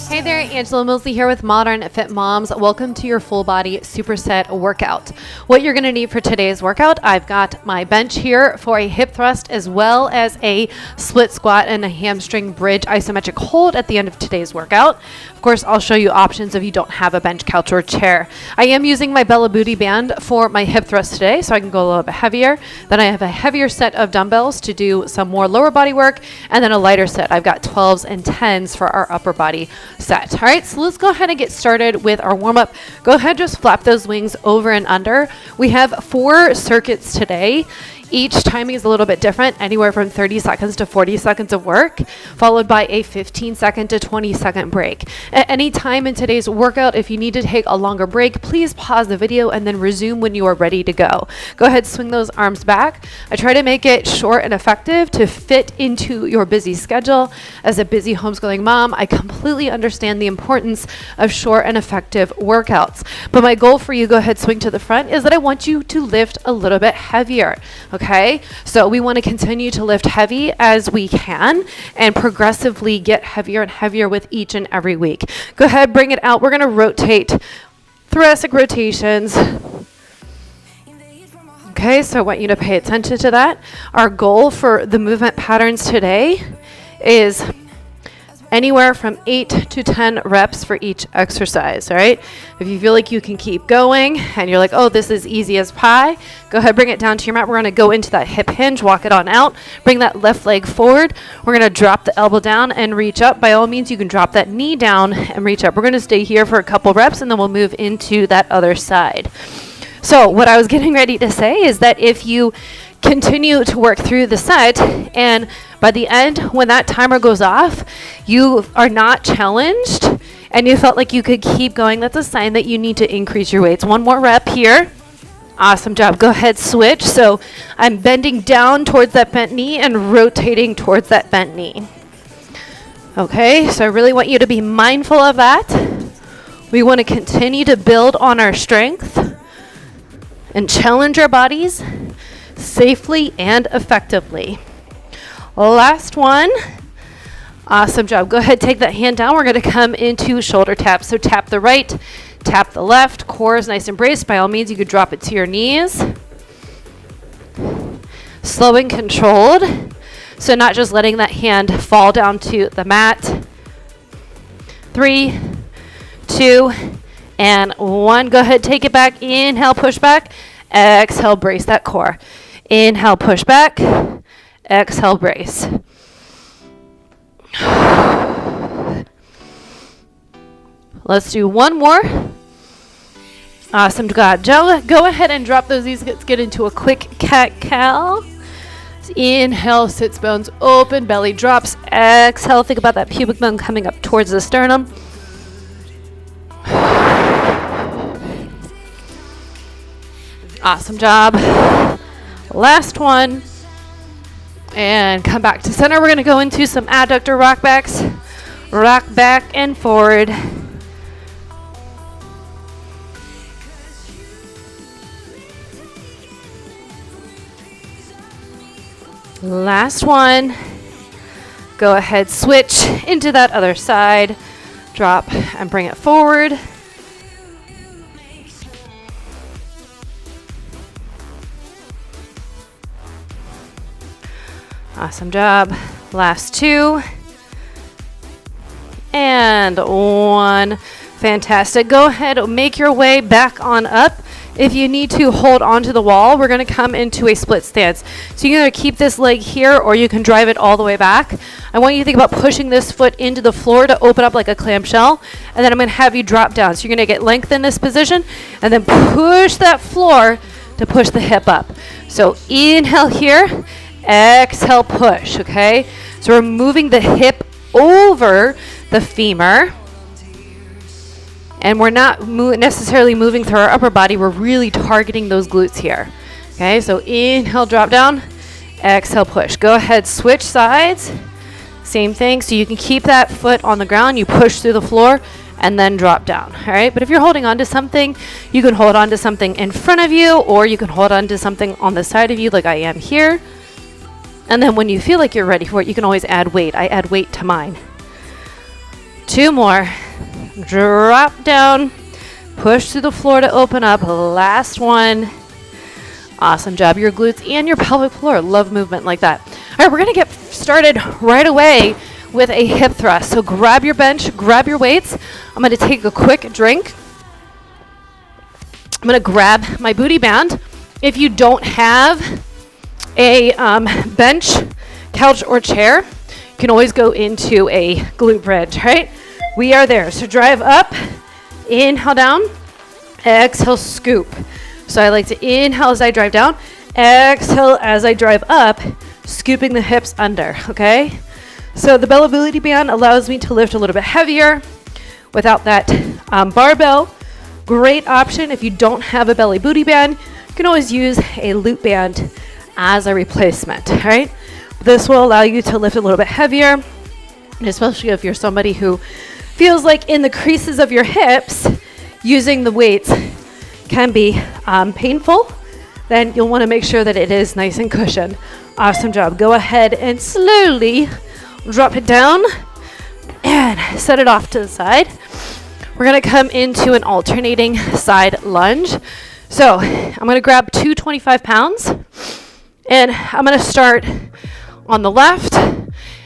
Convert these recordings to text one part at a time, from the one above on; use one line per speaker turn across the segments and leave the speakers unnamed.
Hey there, Angela Mosley here with Modern Fit Moms. Welcome to your full body superset workout. What you're going to need for today's workout, I've got my bench here for a hip thrust as well as a split squat and a hamstring bridge isometric hold at the end of today's workout. Of course, I'll show you options if you don't have a bench, couch, or chair. I am using my Bella Booty band for my hip thrust today, so I can go a little bit heavier. Then I have a heavier set of dumbbells to do some more lower body work, and then a lighter set. I've got 12s and 10s for our upper body set. All right, so let's go ahead and get started with our warm-up. Go ahead, just flap those wings over and under. We have 4 circuits today. Each timing is a little bit different, anywhere from 30 seconds to 40 seconds of work, followed by a 15-second to 20-second break. At any time in today's workout, if you need to take a longer break, please pause the video and then resume when you are ready to go. Go ahead, swing those arms back. I try to make it short and effective to fit into your busy schedule. As a busy homeschooling mom, I completely understand the importance of short and effective workouts. But my goal for you, go ahead, swing to the front, is that I want you to lift a little bit heavier. Okay, so we want to continue to lift heavy as we can and progressively get heavier and heavier with each and every week. Go ahead, bring it out. We're going to rotate thoracic rotations. Okay, so I want you to pay attention to that. Our goal for the movement patterns today is anywhere from 8 to 10 reps for each exercise, all right? If you feel like you can keep going and you're like, oh, this is easy as pie, go ahead, bring it down to your mat. We're gonna go into that hip hinge, walk it on out, bring that left leg forward. We're gonna drop the elbow down and reach up. By all means, you can drop that knee down and reach up. We're gonna stay here for a couple reps and then we'll move into that other side. So what I was getting ready to say is that if you continue to work through the set and by the end, when that timer goes off, you are not challenged and you felt like you could keep going, that's a sign that you need to increase your weights. One more rep here. Awesome job. Go ahead, switch. So I'm bending down towards that bent knee and rotating towards that bent knee. Okay, so I really want you to be mindful of that. We want to continue to build on our strength and challenge our bodies safely and effectively. Last one. Awesome job. Go ahead, take that hand down. We're going to come into shoulder taps. So tap the right, tap the left. Core is nice and braced. By all means, you could drop it to your knees. Slow and controlled. So not just letting that hand fall down to the mat. 3, 2, and 1. Go ahead, take it back. Inhale, push back. Exhale, brace that core. Inhale, push back. Exhale, brace. Let's do one more. Awesome job. Go ahead and drop those knees. Let's get into a quick cat-cow. Inhale, sits bones open, belly drops. Exhale, think about that pubic bone coming up towards the sternum. Awesome job. Last one. And come back to center. We're going to go into some adductor rockbacks. Rock back and forward. Last one. Go ahead, switch into that other side. Drop and bring it forward. Awesome job. Last 2. And 1. Fantastic. Go ahead, make your way back on up. If you need to hold onto the wall, we're going to come into a split stance. So you can either keep this leg here or you can drive it all the way back. I want you to think about pushing this foot into the floor to open up like a clamshell. And then I'm going to have you drop down. So you're going to get length in this position and then push that floor to push the hip up. So inhale here. Exhale, push, okay? So we're moving the hip over the femur. And we're not necessarily moving through our upper body. We're really targeting those glutes here. Okay, so inhale, drop down. Exhale, push. Go ahead, switch sides. Same thing. So you can keep that foot on the ground. You push through the floor and then drop down. All right, but if you're holding on to something, you can hold on to something in front of you, or you can hold on to something on the side of you like I am here. And then when you feel like you're ready for it, you can always add weight. I add weight to mine. 2 more. Drop down. Push through the floor to open up. Last one. Awesome job. Your glutes and your pelvic floor. Love movement like that. All right, we're going to get started right away with a hip thrust. So grab your bench, grab your weights. I'm going to take a quick drink. I'm going to grab my booty band. If you don't have a bench, couch, or chair, you can always go into a glute bridge, right? We are there. So drive up, inhale down, exhale, scoop. So I like to inhale as I drive down, exhale as I drive up, scooping the hips under, okay? So the belly booty band allows me to lift a little bit heavier without that barbell. Great option if you don't have a belly booty band. You can always use a loop band as a replacement, right? This will allow you to lift a little bit heavier, and especially if you're somebody who feels like in the creases of your hips, using the weights can be painful, then you'll want to make sure that it is nice and cushioned. Awesome job. Go ahead and slowly drop it down and set it off to the side. We're going to come into an alternating side lunge. So I'm going to grab 2 25 pounds, and I'm going to start on the left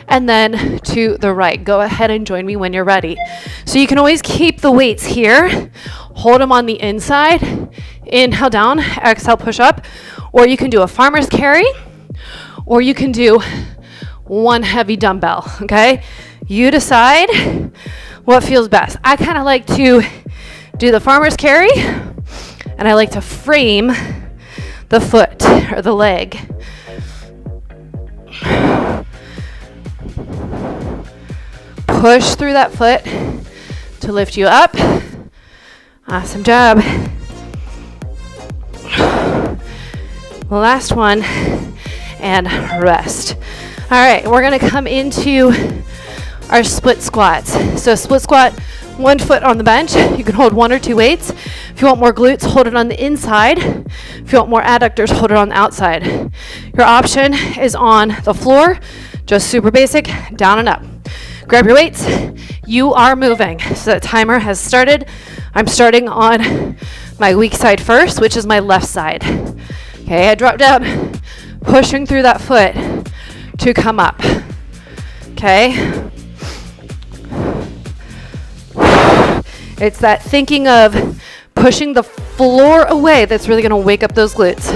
and then to the right. Go ahead and join me when you're ready. So you can always keep the weights here, hold them on the inside, inhale down, exhale, push up, or you can do a farmer's carry, or you can do one heavy dumbbell, okay? You decide what feels best. I kind of like to do the farmer's carry, and I like to frame the foot or the leg. Push through that foot to lift you up. Awesome job. Last one, and rest. All right, we're gonna come into our split squats. So split squat, 1 foot on the bench. You can hold 1 or 2 weights. If you want more glutes, hold it on the inside. If you want more adductors, hold it on the outside. Your option is on the floor, just super basic, down and up. Grab your weights. You are moving. So the timer has started. I'm starting on my weak side first, which is my left side. Okay, I drop down, pushing through that foot to come up. Okay. It's that thinking of pushing the floor away that's really going to wake up those glutes.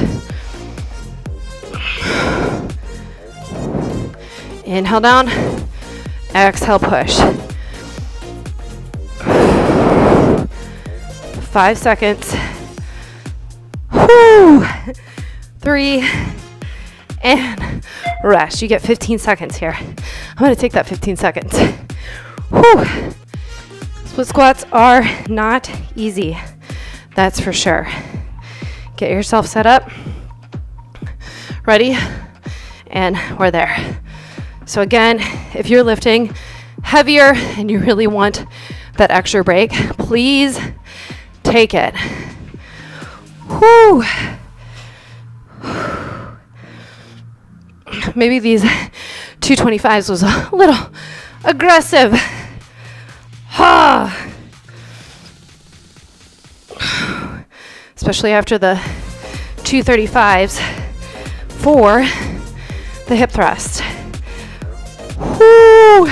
Inhale down, exhale, push. 5 seconds. Whew. 3, and rest. You get 15 seconds here. I'm going to take that 15 seconds. Whew. Split squats are not easy, that's for sure. Get yourself set up, ready, and we're there. So again, if you're lifting heavier and you really want that extra break, please take it. Whew. Maybe these 225s was a little aggressive. Especially after the 235s for the hip thrust. Woo.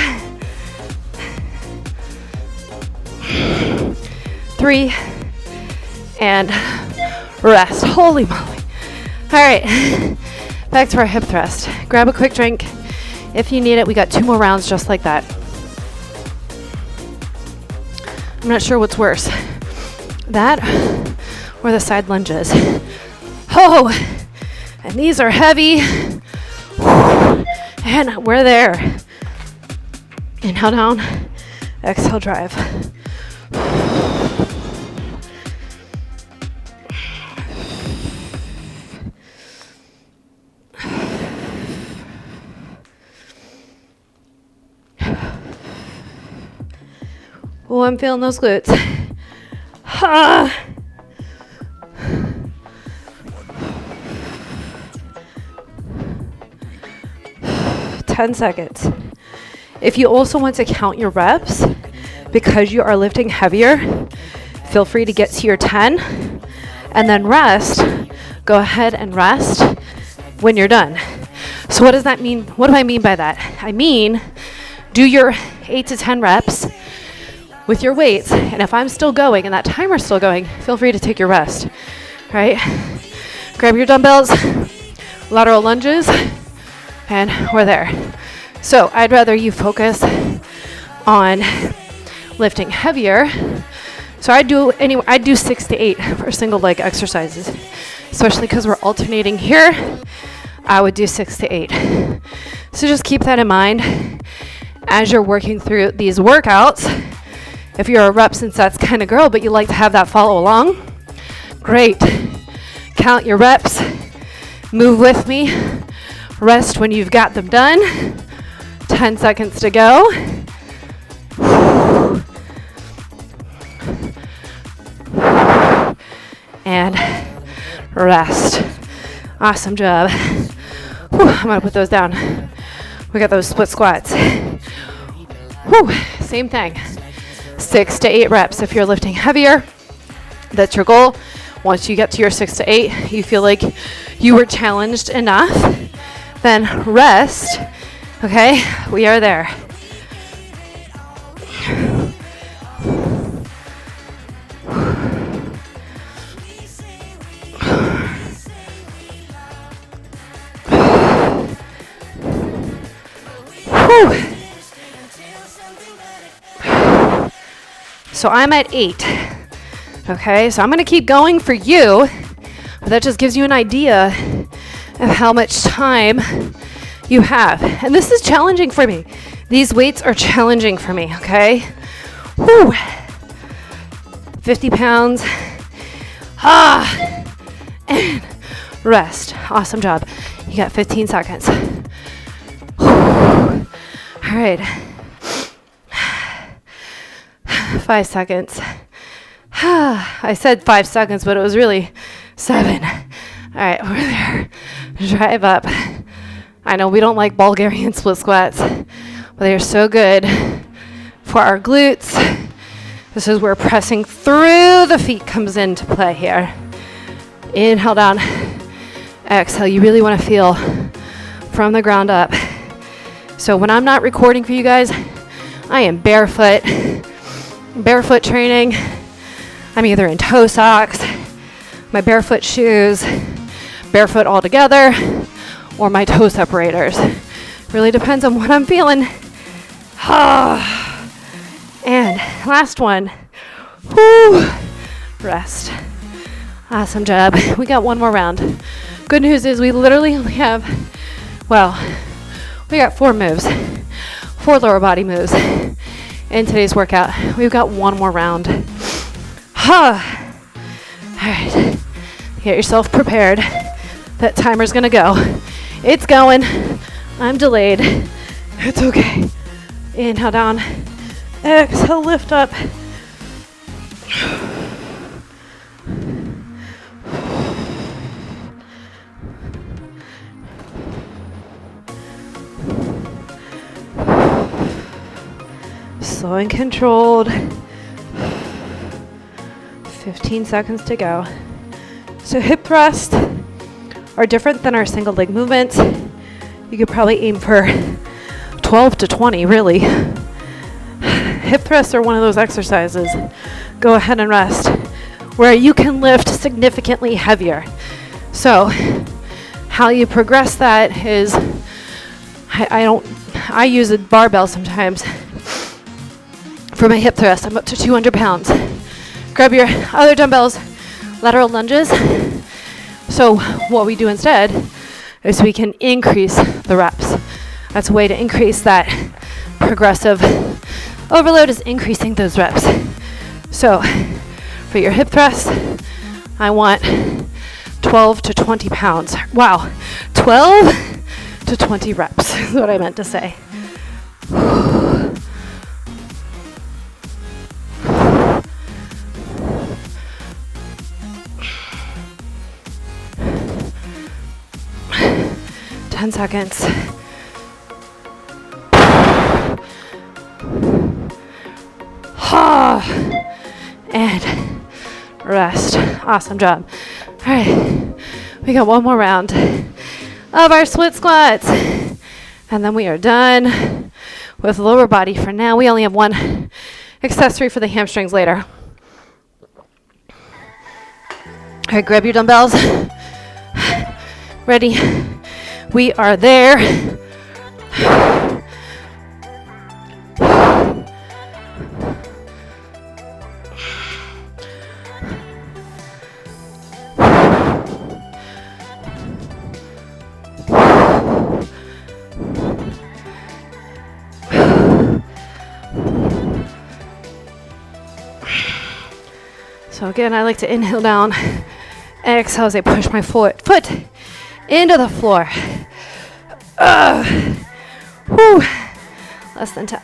3, and rest. Holy moly. All right, back to our hip thrust. Grab a quick drink if you need it. We got 2 more rounds just like that. I'm not sure what's worse, that or the side lunges. Oh, and these are heavy. And we're there. Inhale down, exhale, drive. Oh, I'm feeling those glutes. 10 seconds. If you also want to count your reps, because you are lifting heavier, feel free to get to your 10 and then rest. Go ahead and rest when you're done. So what does that mean? What do I mean by that? I mean, do your 8 to 10 reps with your weights, and if I'm still going and that timer's still going, feel free to take your rest, right? Grab your dumbbells, lateral lunges, and we're there. So I'd rather you focus on lifting heavier. So I do 6 to 8 for single leg exercises, especially because we're alternating here. I would do 6 to 8. So just keep that in mind as you're working through these workouts. If you're a reps and sets kind of girl, but you like to have that follow along, great. Count your reps, move with me, rest when you've got them done. 10 seconds to go. And rest. Awesome job. I'm gonna put those down. We got those split squats. Same thing. 6 to 8 reps if you're lifting heavier. That's your goal. Once you get to your 6 to 8, you feel like you were challenged enough, then rest. Okay, we are there. So I'm at 8. Okay, so I'm gonna keep going for you, but that just gives you an idea of how much time you have. And this is challenging for me. These weights are challenging for me, okay? 50 pounds. And rest. Awesome job. You got 15 seconds. All right. 5 seconds. I said 5 seconds, but it was really 7. All right, over there. Drive up. I know we don't like Bulgarian split squats, but they are so good for our glutes. This is where pressing through the feet comes into play here. Inhale down. Exhale. You really want to feel from the ground up. So when I'm not recording for you guys, I am barefoot training. I'm either in toe socks, my barefoot shoes, barefoot all together, or my toe separators. Really depends on what I'm feeling. And last one. Rest. Awesome job. We got one more round. Good news is we literally only have, we got 4 moves, 4 lower body moves in today's workout. We've got one more round. All right, get yourself prepared. That timer's gonna go. It's going. I'm delayed. It's okay. Inhale down. Exhale, lift up. Slow and controlled. 15 seconds to go. So hip thrusts are different than our single leg movements. You could probably aim for 12 to 20, really. Hip thrusts are one of those exercises. Go ahead and rest, where you can lift significantly heavier. So how you progress that is, I use a barbell sometimes. For my hip thrust, I'm up to 200 pounds. Grab your other dumbbells, lateral lunges. So what we do instead is we can increase the reps. That's a way to increase that progressive overload, is increasing those reps. So for your hip thrust, I want 12 to 20 pounds. Wow, 12 to 20 reps is what I meant to say. 10 seconds. And rest. Awesome job. All right, we got one more round of our split squats. And then we are done with lower body for now. We only have one accessory for the hamstrings later. All right, grab your dumbbells. Ready? We are there. So again, I like to inhale down, exhale as I push my foot into the floor. Whew. Less than 10.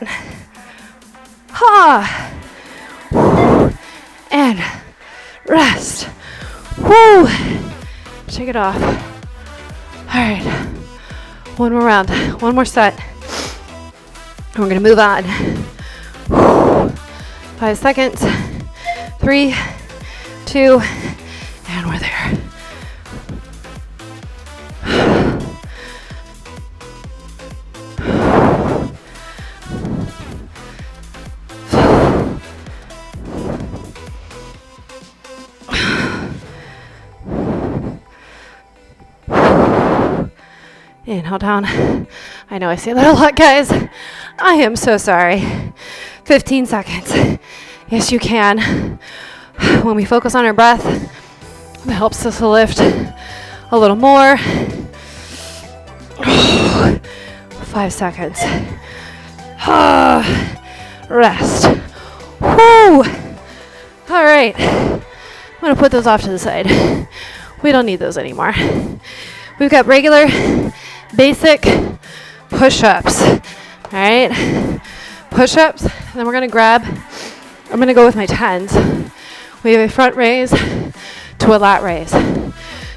Ha. And rest. Woo. Shake it off. All right. One more round. One more set. And we're going to move on. 5 seconds. 3, 2, and we're there. Inhale down. I know I say that a lot, guys. I am so sorry. 15 seconds. Yes, you can. When we focus on our breath, it helps us to lift a little more. 5 seconds. Rest. Woo. All right. I'm going to put those off to the side. We don't need those anymore. We've got regular, basic push-ups. All right. Push-ups. And then we're going to grab, I'm going to go with my 10s. We have a front raise to a lat raise.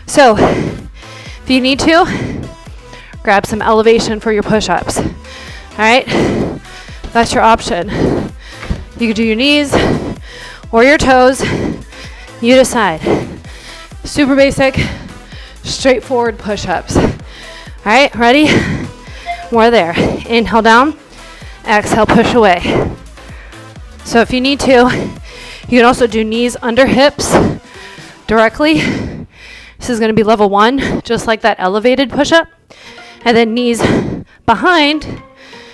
So if you need to, grab some elevation for your push-ups. All right, that's your option. You can do your knees or your toes. You decide. Super basic, straightforward push-ups. All right, ready? We're there. Inhale down, exhale, push away. So if you need to, you can also do knees under hips directly. This is going to be level 1, just like that elevated push-up. And then knees behind,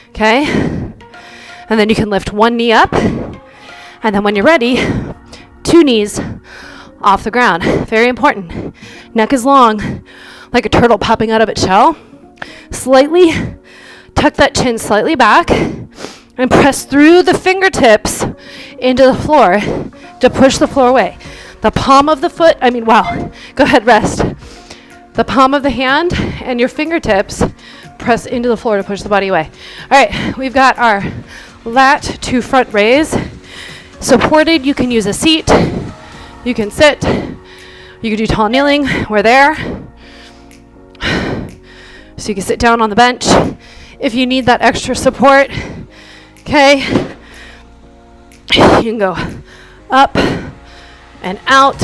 okay? And then you can lift one knee up. And then when you're ready, 2 knees off the ground. Very important. Neck is long, like a turtle popping out of its shell. Slightly tuck that chin slightly back and press through the fingertips into the floor to push the floor away. The palm of the foot, go ahead, rest. The palm of the hand and your fingertips press into the floor to push the body away. All right, we've got our lat to front raise. Supported, you can use a seat. You can sit. You can do tall kneeling. We're there. So you can sit down on the bench if you need that extra support. Okay. You can go up and out.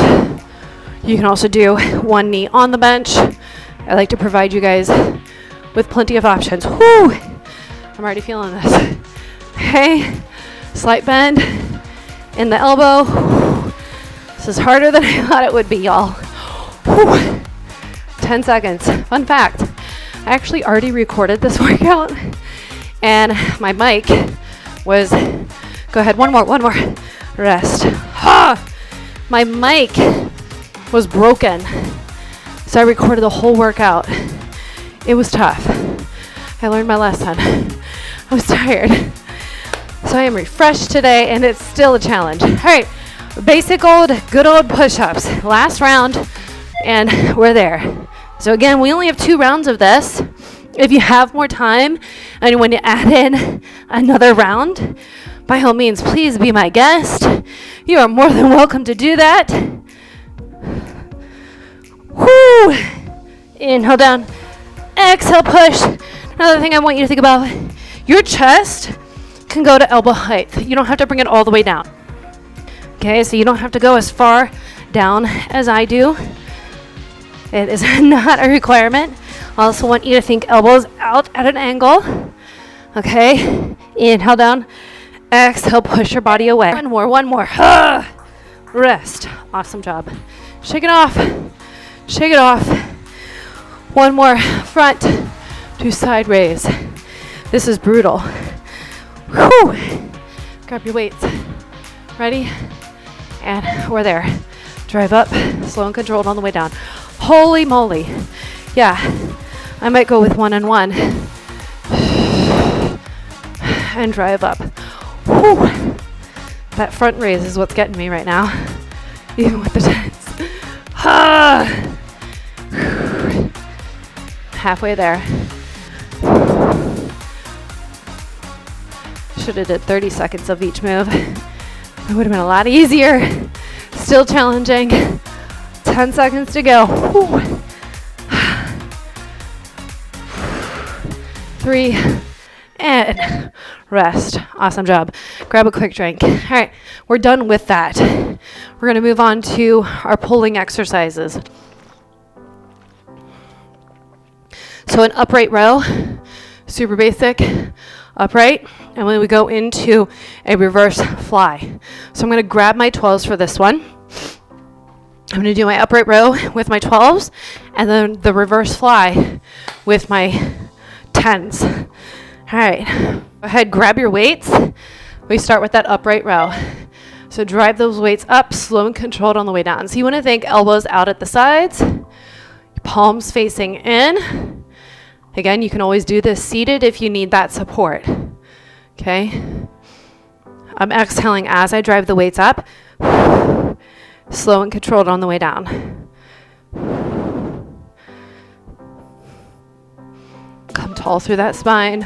You can also do one knee on the bench. I like to provide you guys with plenty of options. Whoo! I'm already feeling this. Okay. Slight bend in the elbow. This is harder than I thought it would be, y'all. Whew. 10 seconds. Fun fact, I actually already recorded this workout and my mic was, go ahead, one more, rest. My mic was broken, so I recorded the whole workout. It was tough. I learned my lesson. I was tired. So I am refreshed today and it's still a challenge. All right, basic good old push-ups. Last round and we're there. So again, we only have 2 rounds of this. If you have more time and when you add in another round, by all means, please be my guest. You are more than welcome to do that. Whoo! Inhale down, exhale, push. Another thing I want you to think about, your chest can go to elbow height. You don't have to bring it all the way down. Okay, so you don't have to go as far down as I do. It is not a requirement. I also want you to think elbows out at an angle. Okay, inhale down, exhale, push your body away. One more. Rest. Awesome job. Shake it off. Shake it off. One more. Front to side raise. This is brutal. Whew. Grab your weights. Ready? And we're there. Drive up, slow and controlled on the way down. Holy moly. Yeah, I might go with 1 and 1. And drive up. Whew. That front raise is what's getting me right now, even with the tens. Halfway there. Should have did 30 seconds of each move. It would have been a lot easier. Still challenging. 10 seconds to go. Whew. 3 and rest. Awesome job. Grab a quick drink. All right, we're done with that. We're going to move on to our pulling exercises. So an upright row, super basic, upright, and then we go into a reverse fly. So I'm going to grab my 12s for this one. I'm going to do my upright row with my 12s, and then the reverse fly with my 10s. All right, go ahead, grab your weights. We start with that upright row. So drive those weights up, slow and controlled on the way down. So you want to think elbows out at the sides, palms facing in. Again, you can always do this seated if you need that support. Okay. I'm exhaling as I drive the weights up. Slow and controlled on the way down. Come tall through that spine.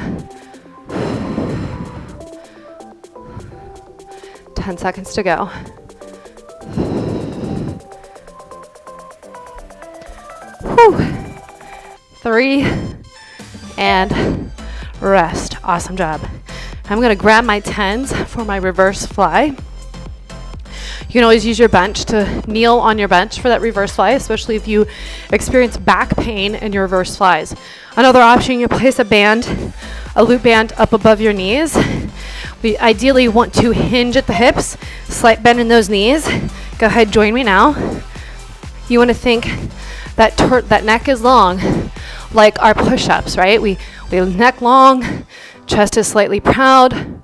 10 seconds to go. Whew. 3 and rest. Awesome job. I'm going to grab my 10s for my reverse fly. You can always use your bench to kneel on your bench for that reverse fly, especially if you experience back pain in your reverse flies. Another option, you place a loop band up above your knees. We ideally want to hinge at the hips, slight bend in those knees. Go ahead, join me now. You want to think that neck is long, like our push-ups, right? We neck long, chest is slightly proud.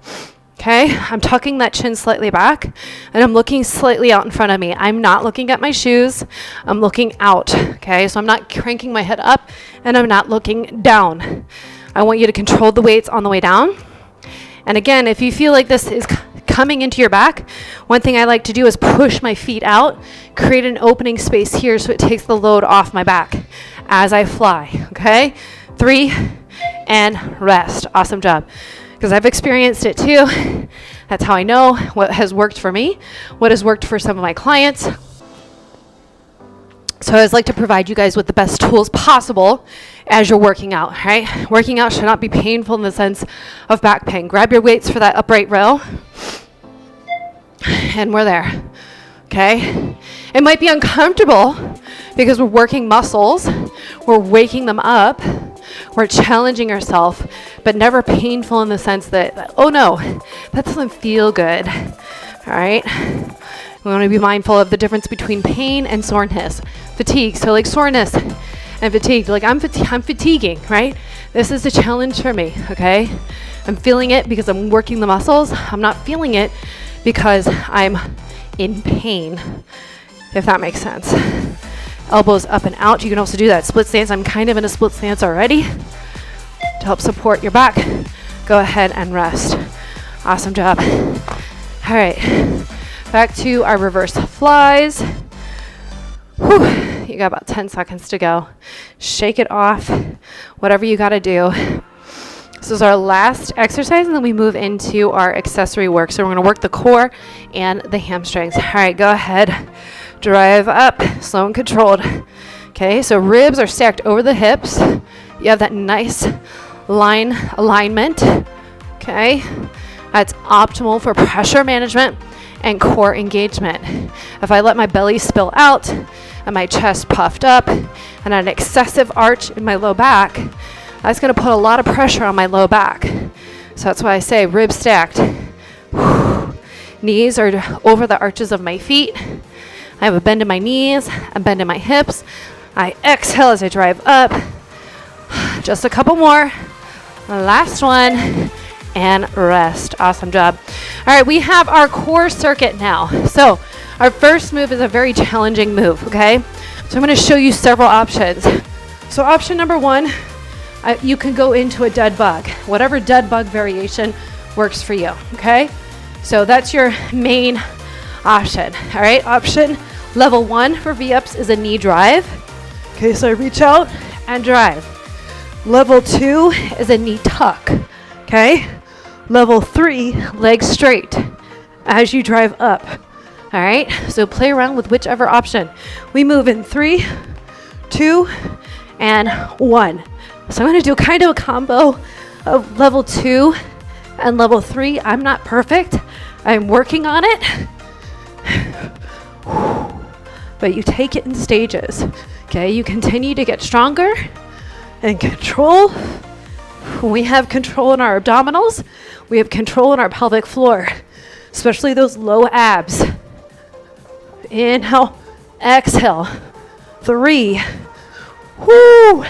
Okay, I'm tucking that chin slightly back, and I'm looking slightly out in front of me. I'm not looking at my shoes, I'm looking out, okay? So I'm not cranking my head up, and I'm not looking down. I want you to control the weights on the way down. And again, if you feel like this is coming into your back, one thing I like to do is push my feet out, create an opening space here so it takes the load off my back as I fly, okay? 3 and rest. Awesome job. Because I've experienced it too. That's how I know what has worked for me, what has worked for some of my clients. So I always like to provide you guys with the best tools possible as you're working out, right? Working out should not be painful in the sense of back pain. Grab your weights for that upright row. And we're there, okay? It might be uncomfortable because we're working muscles, we're waking them up, we're challenging ourselves, but never painful in the sense that, oh no, that doesn't feel good, all right? We want to be mindful of the difference between pain and soreness, fatigue. So like soreness and fatigue, like I'm fatiguing, right? This is a challenge for me, okay? I'm feeling it because I'm working the muscles. I'm not feeling it because I'm in pain, if that makes sense. Elbows up and out. You can also do that split stance. I'm kind of in a split stance already to help support your back. Go ahead and rest. Awesome job. All right, back to our reverse flies. Whew. You got about 10 seconds to go. Shake it off, whatever you got to do. This is our last exercise, and then we move into our accessory work. So we're going to work the core and the hamstrings. All right, go ahead. Drive up, slow and controlled. Okay, so ribs are stacked over the hips. You have that nice line alignment. Okay, that's optimal for pressure management and core engagement. If I let my belly spill out and my chest puffed up and an excessive arch in my low back, that's going to put a lot of pressure on my low back. So that's why I say ribs stacked. Knees are over the arches of my feet. I have a bend in my knees, a bend in my hips. I exhale as I drive up. Just a couple more. Last one. And rest. Awesome job. All right, we have our core circuit now. So our first move is a very challenging move, okay? So I'm going to show you several options. So option number one, you can go into a dead bug. Whatever dead bug variation works for you, okay? So that's your main option. All right, option level one for V-ups is a knee drive. Okay, so I reach out and drive. Level two is a knee tuck, okay? Level three, legs straight as you drive up. All right, so play around with whichever option. We move in 3, 2, and 1. So I'm gonna do kind of a combo of level 2 and level 3. I'm not perfect, I'm working on it. But you take it in stages, okay? You continue to get stronger and control. We have control in our abdominals. We have control in our pelvic floor, especially those low abs. Inhale, exhale. 3. Whoo.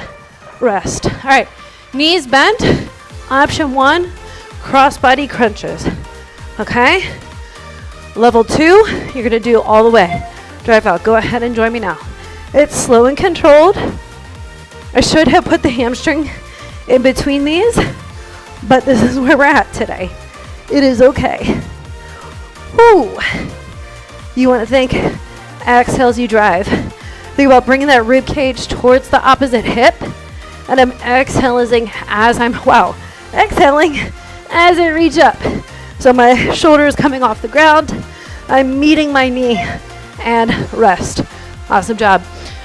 Rest. All right, knees bent. Option 1, cross body crunches. Okay? Level 2, you're gonna do all the way. Drive out. Go ahead and join me now. It's slow and controlled. I should have put the hamstring in between these, but this is where we're at today. It is okay. Woo. You want to think, exhale as you drive. Think about bringing that rib cage towards the opposite hip, and I'm exhaling as exhaling as I reach up. So my shoulder is coming off the ground. I'm meeting my knee and rest. Awesome job.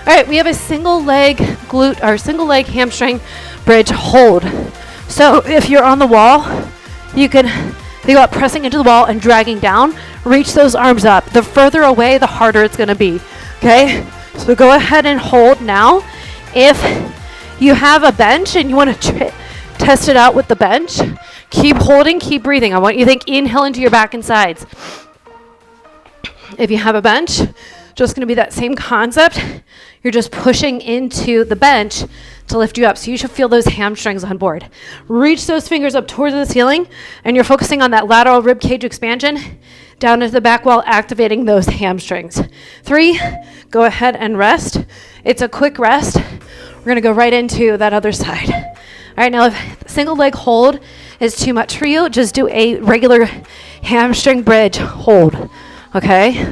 All right, we have a single leg glute or single leg hamstring bridge hold. So if you're on the wall, you can think about pressing into the wall and dragging down. Reach those arms up. The further away, the harder it's going to be. Okay? So go ahead and hold now. If you have a bench and you want to test it out with the bench, keep holding, keep breathing. I want you to think inhale into your back and sides. If you have a bench, just going to be that same concept. You're just pushing into the bench to lift you up. So you should feel those hamstrings on board. Reach those fingers up towards the ceiling, and you're focusing on that lateral rib cage expansion down into the back wall, activating those hamstrings. 3, go ahead and rest. It's a quick rest. We're going to go right into that other side. All right, now if single leg hold is too much for you, just do a regular hamstring bridge hold. Okay?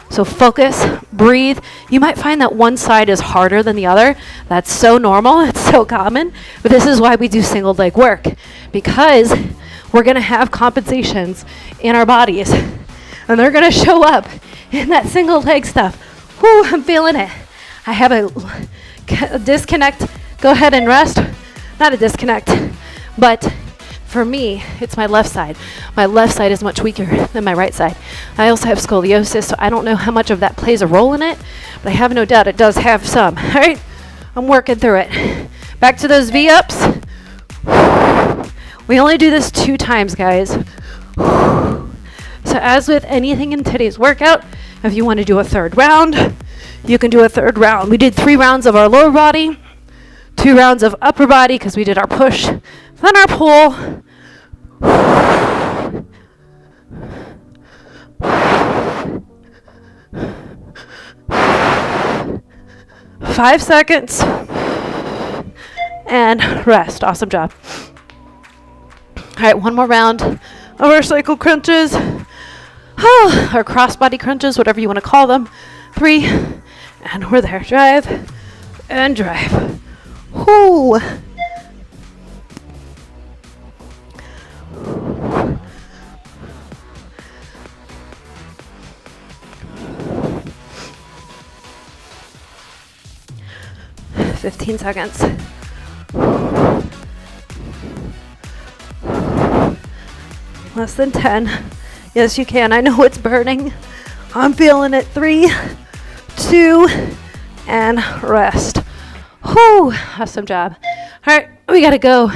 So focus, breathe. You might find that one side is harder than the other. That's so normal, it's so common. But this is why we do single leg work, because we're gonna have compensations in our bodies. And they're gonna show up in that single leg stuff. Whoo, I'm feeling it. I have a disconnect. Go ahead and rest. Not a disconnect, but for me, it's my left side. My left side is much weaker than my right side. I also have scoliosis, so I don't know how much of that plays a role in it, but I have no doubt it does have some. All right, I'm working through it. Back to those V-ups. We only do this 2 times, guys. So as with anything in today's workout, if you want to do a 3rd round, you can do a 3rd round. We did 3 rounds of our lower body, 2 rounds of upper body because we did our push, then our pull. 5 seconds and rest. Awesome job. All right, one more round of our cycle crunches, or cross-body crunches, whatever you want to call them. 3, and we're there. Drive and drive. Whoo. Fifteen seconds. Less than 10. Yes, you can. I know it's burning. I'm feeling it. 3, 2, and rest. Whew, awesome job. All right, we gotta go.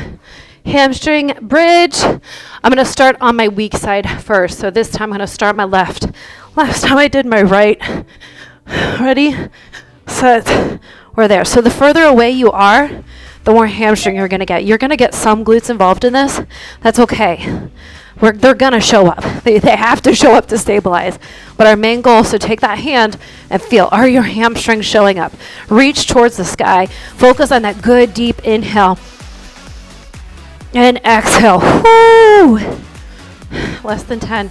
Hamstring bridge. I'm gonna start on my weak side first. So this time I'm gonna start my left. Last time I did my right. Ready, set, we're there. So the further away you are, the more hamstring you're gonna get. You're gonna get some glutes involved in this. That's okay. They're gonna show up. They have to show up to stabilize. But our main goal is to take that hand and feel, are your hamstrings showing up? Reach towards the sky. Focus on that good deep inhale. And exhale. Woo! Less than 10.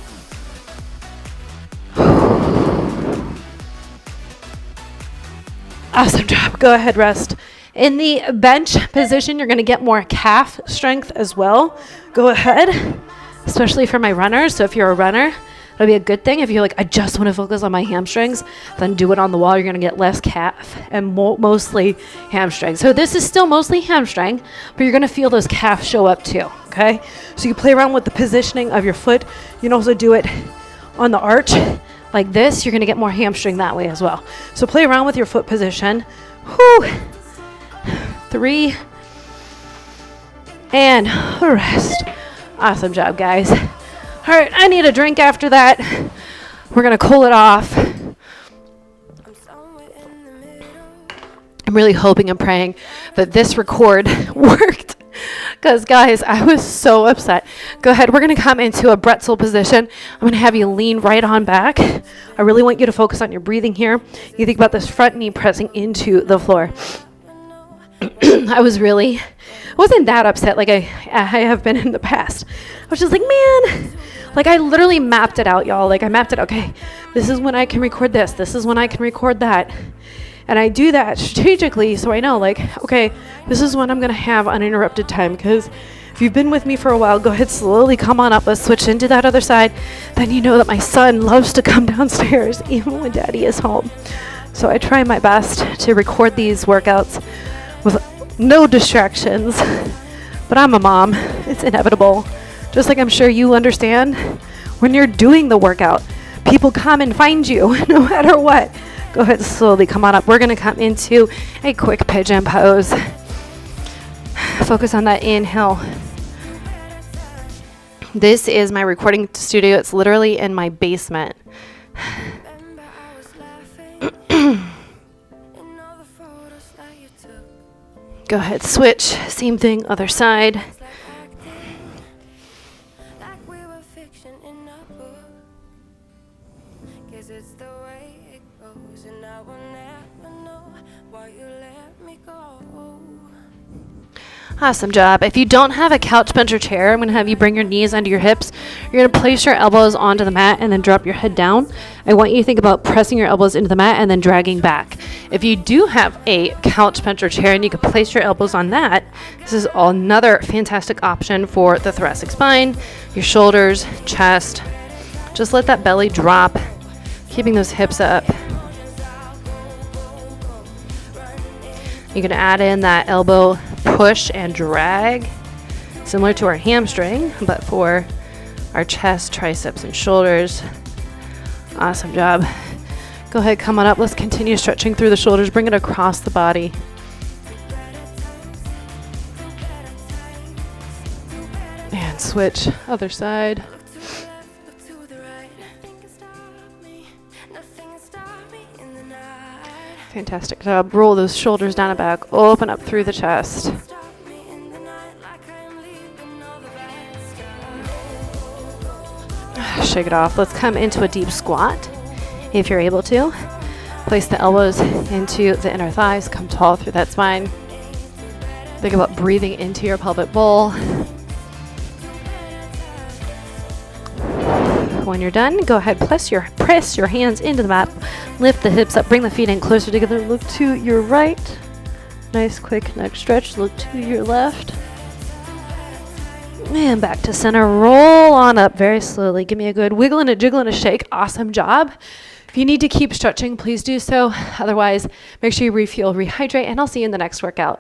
Awesome job. Go ahead, rest. In the bench position, you're going to get more calf strength as well. Go ahead, especially for my runners. So if you're a runner, it'll be a good thing. If you're like, I just want to focus on my hamstrings, then do it on the wall. You're going to get less calf and mostly hamstring. So this is still mostly hamstring, but you're going to feel those calves show up too, okay? So you play around with the positioning of your foot. You can also do it on the arch like this. You're going to get more hamstring that way as well. So play around with your foot position. Whew. 3, and rest. Awesome job, guys. All right, I need a drink after that. We're gonna cool it off. I'm really hoping and praying that this record worked, because guys, I was so upset. Go ahead, we're gonna come into a pretzel position. I'm gonna have you lean right on back. I really want you to focus on your breathing here. You think about this front knee pressing into the floor. I wasn't that upset like I have been in the past. I was just like, man, like I literally mapped it out, y'all. Like I mapped it, okay, this is when I can record this. This is when I can record that. And I do that strategically so I know, like, okay, this is when I'm going to have uninterrupted time. Because if you've been with me for a while, go ahead, slowly come on up. Let's switch into that other side. Then you know that my son loves to come downstairs even when daddy is home. So I try my best to record these workouts with no distractions, but I'm a mom. It's inevitable. Just like I'm sure you understand, when you're doing the workout, people come and find you no matter what. Go ahead, slowly come on up. We're going to come into a quick pigeon pose. Focus on that inhale. This is my recording studio. It's literally in my basement. Go ahead, switch. Same thing, other side. Awesome job. If you don't have a couch, bench, or chair, I'm going to have you bring your knees under your hips. You're going to place your elbows onto the mat and then drop your head down. I want you to think about pressing your elbows into the mat and then dragging back. If you do have a couch, bench, or chair and you can place your elbows on that, this is another fantastic option for the thoracic spine, your shoulders, chest. Just let that belly drop, keeping those hips up. You can add in that elbow push and drag, similar to our hamstring, but for our chest, triceps, and shoulders. Awesome job. Go ahead, come on up. Let's continue stretching through the shoulders. Bring it across the body. And switch, other side. Fantastic job. Roll those shoulders down and back. Open up through the chest. Shake it off. Let's come into a deep squat. If you're able to, place the elbows into the inner thighs. Come tall through that spine. Think about breathing into your pelvic bowl. When you're done, go ahead, press your hands into the mat. Lift the hips up, bring the feet in closer together. Look to your right. Nice quick neck stretch. Look to your left. And back to center. Roll on up very slowly. Give me a good wiggle and a jiggle and a shake. Awesome job. If you need to keep stretching, please do so. Otherwise, make sure you refuel, rehydrate, and I'll see you in the next workout.